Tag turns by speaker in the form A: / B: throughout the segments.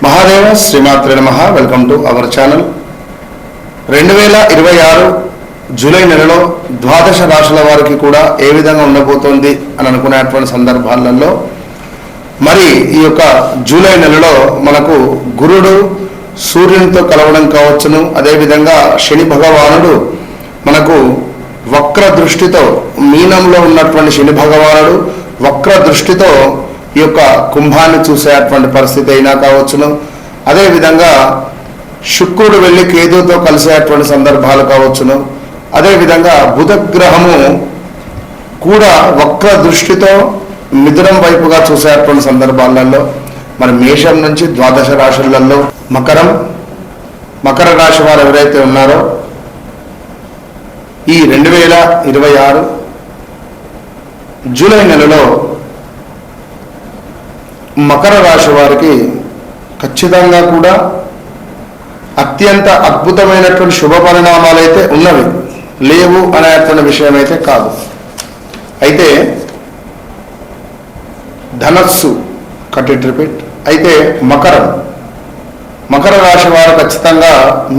A: మహాదేవ శ్రీమాత్రే నమః. Welcome to our channel. 2026 July నెలలో ద్వాదశ రాశుల వారికి కూడా ఏ విధంగా ఉండబోతోంది అని అనుకునేటువంటి సందర్భాలలో మరి ఈ యొక్క జూలై నెలలో మనకు గురుడు సూర్యునితో కలవడం కావచ్చును. అదేవిధంగా శని భగవానుడు మనకు వక్ర దృష్టితో మీనంలో ఉన్నటువంటి శని భగవానుడు వక్ర దృష్టితో ఈ యొక్క కుంభాన్ని చూసేటువంటి పరిస్థితి అయినా కావచ్చును. అదేవిధంగా శుక్రుడు వెళ్ళి కేతుతో కలిసేటువంటి సందర్భాలు కావచ్చును. అదేవిధంగా బుధగ్రహము కూడా వక్ర దృష్టితో మిథునం వైపుగా చూసేటువంటి సందర్భాలలో మరి మేషం నుంచి ద్వాదశ రాశులలో మకర రాశి వారు ఎవరైతే ఉన్నారో ఈ 2026 జూలై నెలలో మకర రాశి వారికి ఖచ్చితంగా కూడా అత్యంత అద్భుతమైనటువంటి శుభ పరిణామాలు అయితే ఉన్నవి, లేవు అనేటువంటి విషయం అయితే కాదు. అయితే ధనస్సు కట్ రిపీట్ అయితే మకర రాశి వారు ఖచ్చితంగా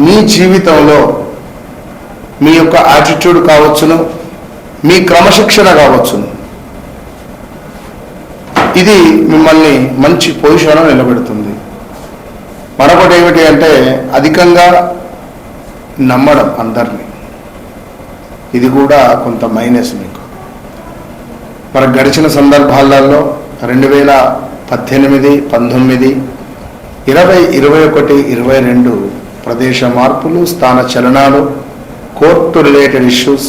A: మీ జీవితంలో మీ యొక్క యాటిట్యూడ్ కావచ్చును, మీ క్రమశిక్షణ కావచ్చును, ఇది మిమ్మల్ని మంచి పొజిషన్లో నిలబెడుతుంది. మరొకటి ఏమిటి అంటే అధికంగా నమ్మడం అందరినీ, ఇది కూడా కొంత మైనస్ మీకు. మరి గడిచిన సందర్భాలలో 2018, 19, 20, 21, 22 ప్రదేశ మార్పులు, స్థాన చలనాలు, కోర్టు రిలేటెడ్ ఇష్యూస్,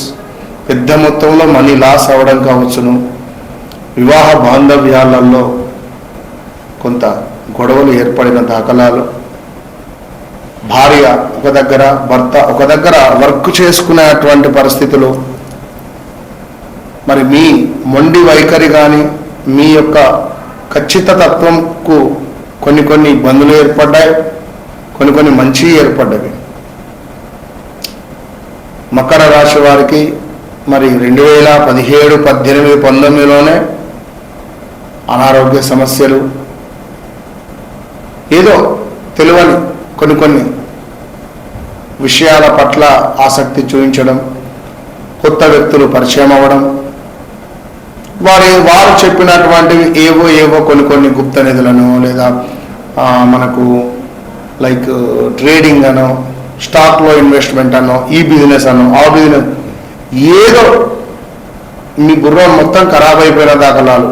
A: పెద్ద మొత్తంలో మనీ లాస్ అవ్వడం కావచ్చును, వివాహ బాంధవ్యాలలో కొంత గొడవలు ఏర్పడిన దాఖలాలు, భార్య ఒక దగ్గర భర్త ఒక దగ్గర వర్క్ చేసుకునేటువంటి పరిస్థితులు, మరి మీ మొండి వైఖరి కానీ మీ యొక్క ఖచ్చితత్వంకు కొన్ని ఇబ్బందులు ఏర్పడ్డాయి, కొన్ని మంచి ఏర్పడ్డవి. మకర రాశి వారికి మరి 2017, 18, 19లోనే అనారోగ్య సమస్యలు, ఏదో తెలియని కొన్ని విషయాల పట్ల ఆసక్తి చూపించడం, కొత్త వ్యక్తులు పరిచయం అవ్వడం, వారు చెప్పినటువంటివి ఏవో కొన్ని గుప్త నిధులను లేదా మనకు లైక్ ట్రేడింగ్ అనో, స్టాక్లో ఇన్వెస్ట్మెంట్ అనో, ఈ బిజినెస్ అనో, ఆ బిజినెస్, ఏదో మీ గుర్రం మొత్తం ఖరాబ్ అయిపోయిన దాఖలాలు.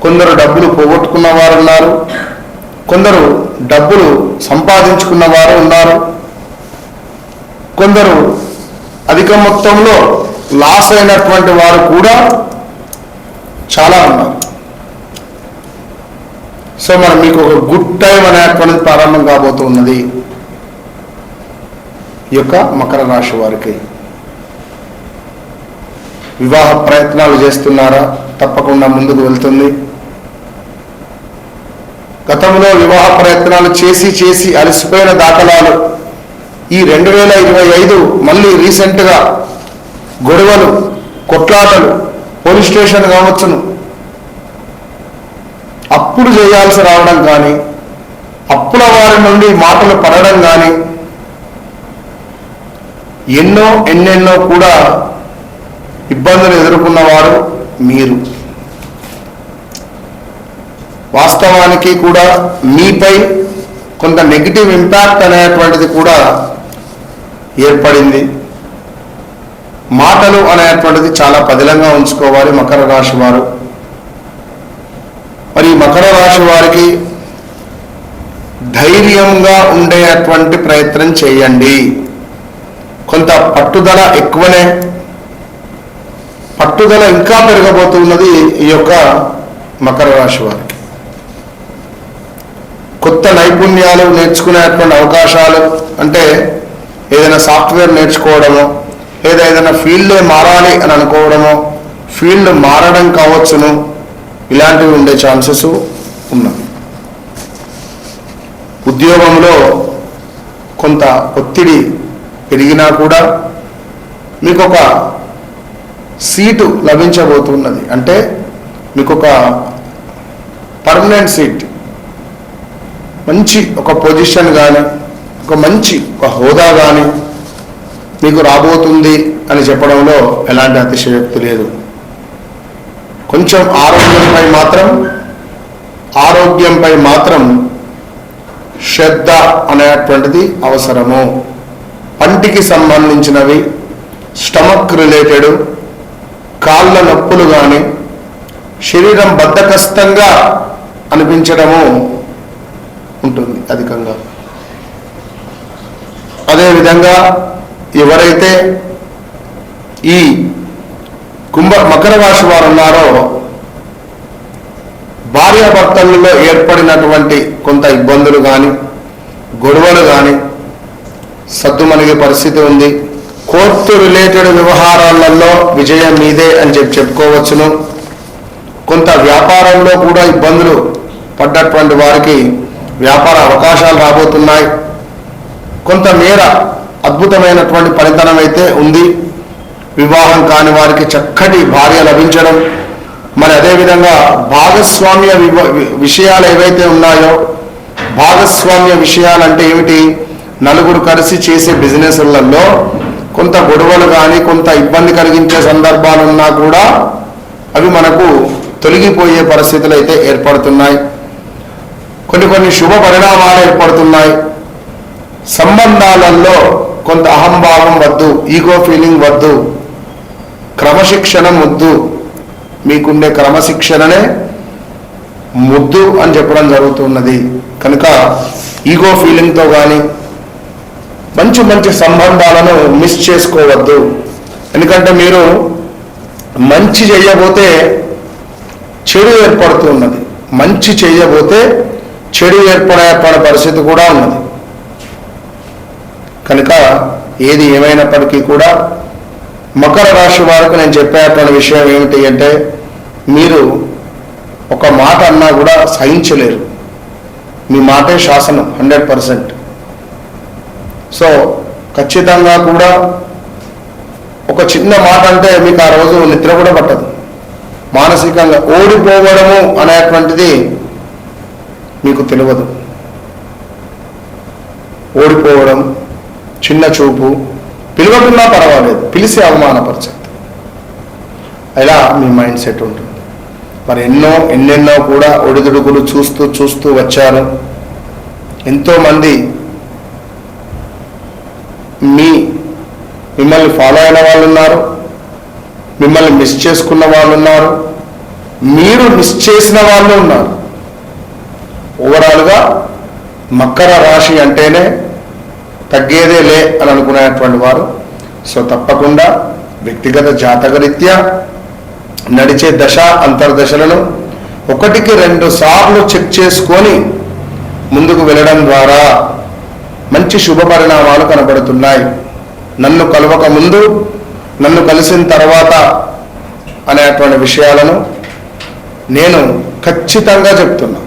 A: కొందరు డబ్బులు పోగొట్టుకున్న వారు ఉన్నారు, కొందరు డబ్బులు సంపాదించుకున్న వారు ఉన్నారు, కొందరు అధిక మొత్తంలో లాస్ అయినటువంటి వారు కూడా చాలా ఉన్నారు. సో మరి మీకు ఒక గుడ్ టైం అనేటువంటిది ప్రారంభం కాబోతున్నది ఈ యొక్క మకర రాశి వారికి. వివాహ ప్రయత్నాలు చేస్తున్నారా? తప్పకుండా ముందుకు వెళ్తుంది. గతంలో వివాహ ప్రయత్నాలు చేసి అలసిపోయిన దాఖలాలు ఈ 2025 మళ్ళీ రీసెంట్గా గొడవలు, కొట్లాటలు, పోలీస్ స్టేషన్ కావచ్చును, అప్పులు చేయాల్సి రావడం కానీ, అప్పుల వారి నుండి మాటలు పడడం కానీ, ఎన్నెన్నో కూడా ఇబ్బందులు ఎదుర్కొన్నవారు మీరు. వాస్తవానికి కూడా మీపై కొంత నెగిటివ్ ఇంపాక్ట్ అనేటువంటిది కూడా ఏర్పడింది. మాటలు అనేటువంటిది చాలా పదిలంగా ఉంచుకోవాలి మకర రాశి వారు. మరి మకర రాశి వారికి ధైర్యంగా ఉండేటువంటి ప్రయత్నం చేయండి. కొంత పట్టుదల ఎక్కువనే, పట్టుదల ఇంకా పెరగబోతున్నది ఈ యొక్క మకర రాశి వారికి. కొత్త నైపుణ్యాలు నేర్చుకునేటువంటి అవకాశాలు, అంటే ఏదైనా సాఫ్ట్వేర్ నేర్చుకోవడమో, లేదా ఏదైనా ఫీల్డే మారాలి అని అనుకోవడమో, ఫీల్డ్ మారడం కావచ్చును, ఇలాంటివి ఉండే ఛాన్సెస్ ఉన్నాయి. ఉద్యోగంలో కొంత ఒత్తిడి పెరిగినా కూడా మీకు ఒక సీటు లభించబోతున్నది. అంటే మీకు ఒక పర్మనెంట్ సీట్ మంచి ఒక పొజిషన్ కానీ ఒక హోదా కానీ మీకు రాబోతుంది అని చెప్పడంలో ఎలాంటి అతిశయోక్తి లేదు. కొంచెం ఆరోగ్యంపై మాత్రం శ్రద్ధ అనేటువంటిది అవసరము. పంటికి సంబంధించినవి, స్టమక్ రిలేటెడ్, కాళ్ళ నొప్పులు కానీ, శరీరం బద్ధకస్తంగా అనిపించడము ఉంటుంది అధికంగా. అదేవిధంగా ఎవరైతే ఈ మకర రాశి వారు ఉన్నారో భార్యాభర్తలలో ఏర్పడినటువంటి కొంత ఇబ్బందులు కానీ, గొడవలు కానీ సద్దుమణిగే పరిస్థితి ఉంది. కోర్టు రిలేటెడ్ వ్యవహారాలలో విజయం మీదే అని చెప్పుకోవచ్చును. కొంత వ్యాపారంలో కూడా ఇబ్బందులు పడ్డటువంటి వారికి వ్యాపార అవకాశాలు రాబోతున్నాయి. కొంతమేర అద్భుతమైనటువంటి ఫలితనం అయితే ఉంది. వివాహం కాని వారికి చక్కటి భార్య లభించడం, మరి అదేవిధంగా భాగస్వామ్య విషయాలు ఏవైతే ఉన్నాయో, భాగస్వామ్య విషయాలంటే ఏమిటి, నలుగురు కలిసి చేసే బిజినెస్లలో కొంత గొడవలు కానీ, కొంత ఇబ్బంది కలిగించే సందర్భాలు ఉన్నా కూడా అవి మనకు తొలగిపోయే పరిస్థితులు అయితే ఏర్పడుతున్నాయి. కొన్ని శుభ పరిణామాలు ఏర్పడుతున్నాయి. సంబంధాలలో కొంత అహంభావం వద్దు, ఈగో ఫీలింగ్ వద్దు, క్రమశిక్షణ ముద్దు. మీకుండే క్రమశిక్షణనే ముద్దు అని చెప్పడం జరుగుతున్నది. కనుక ఈగో ఫీలింగ్తో కానీ మంచి సంబంధాలను మిస్ చేసుకోవద్దు. ఎందుకంటే మీరు మంచి చేయబోతే చెడు ఏర్పడుతున్నది, మంచి చేయబోతే చెడు ఏర్పడే పరిస్థితి కూడా ఉన్నది. కనుక ఏది ఏమైనప్పటికీ కూడా మకర రాశి వారికి నేను చెప్పేటువంటి విషయం ఏమిటి అంటే, మీరు ఒక మాట అన్నా కూడా సహించలేరు. మీ మాటే శాసనం 100%. సో ఖచ్చితంగా కూడా ఒక చిన్న మాట అంటే మీకు ఆ రోజు నిద్ర కూడా పట్టదు. మానసికంగా ఓడిపోవడము అనేటువంటిది మీకు తెలియదు. ఓడిపోవడం, చిన్న చూపు, పిలవకున్నా పర్వాలేదు, పిలిచి అవమానపరచదు, ఇలా మీ మైండ్ సెట్ ఉంటుంది. మరి ఎన్నెన్నో కూడా ఒడిదుడుకులు చూస్తూ వచ్చారు. ఎంతోమంది మిమ్మల్ని ఫాలో అయిన వాళ్ళు ఉన్నారు, మిమ్మల్ని మిస్ చేసుకున్న వాళ్ళు ఉన్నారు, మీరు మిస్ చేసిన వాళ్ళు ఉన్నారు. ఓవరాల్గా మకర రాశి అంటేనే తగ్గేదే లే అని అనుకునేటువంటి వారు. సో తప్పకుండా వ్యక్తిగత జాతకరీత్యా నడిచే దశ అంతర్దశలను 1-2 సార్లు చెక్ చేసుకొని ముందుకు వెళ్ళడం ద్వారా మంచి శుభ పరిణామాలు కనబడుతున్నాయి. నన్ను కలవక ముందు, నన్ను కలిసిన తర్వాత అనేటువంటి విషయాలను నేను ఖచ్చితంగా చెప్తున్నా.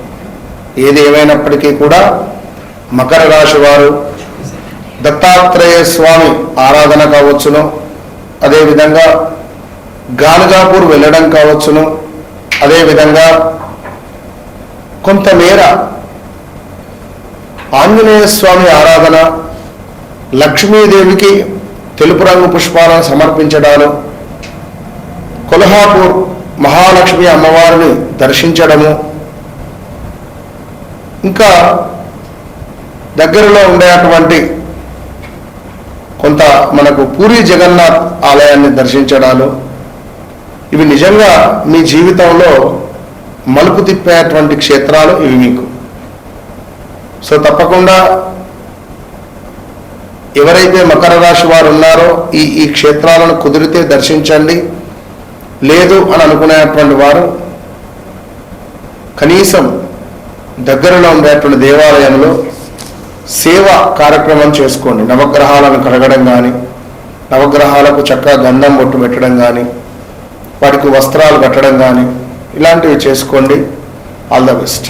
A: ఏది ఏమైనప్పటికీ కూడా మకర రాశి వారు దత్తాత్రేయ స్వామి ఆరాధన కావచ్చును, అదేవిధంగా గానగాపూర్ వెళ్ళడం కావచ్చును, అదేవిధంగా కొంతమేర ఆంజనేయ స్వామి ఆరాధన, లక్ష్మీదేవికి తెలుపు రంగు పుష్పాలను సమర్పించడాలు, కొల్హాపూర్ మహాలక్ష్మి అమ్మవారిని దర్శించడము, ఇంకా దగ్గరలో ఉండేటువంటి కొంత మనకు పూరి జగన్నాథ్ ఆలయాన్ని దర్శించడాలు, ఇవి నిజంగా మీ జీవితంలో మలుపు తిప్పేటువంటి క్షేత్రాలు ఇవి మీకు. సో తప్పకుండా ఎవరైతే మకర రాశి వారు ఉన్నారో ఈ క్షేత్రాలను కుదిరితే దర్శించండి. లేదు అని అనుకునేటువంటి వారు కనీసం దగ్గరలో ఉండేటువంటి దేవాలయంలో సేవా కార్యక్రమం చేసుకోండి. నవగ్రహాలను కడగడం కానీ, నవగ్రహాలకు చక్కగా గంధం బొట్టు పెట్టడం కానీ, వాటికి వస్త్రాలు కట్టడం కానీ ఇలాంటివి చేసుకోండి. All the best.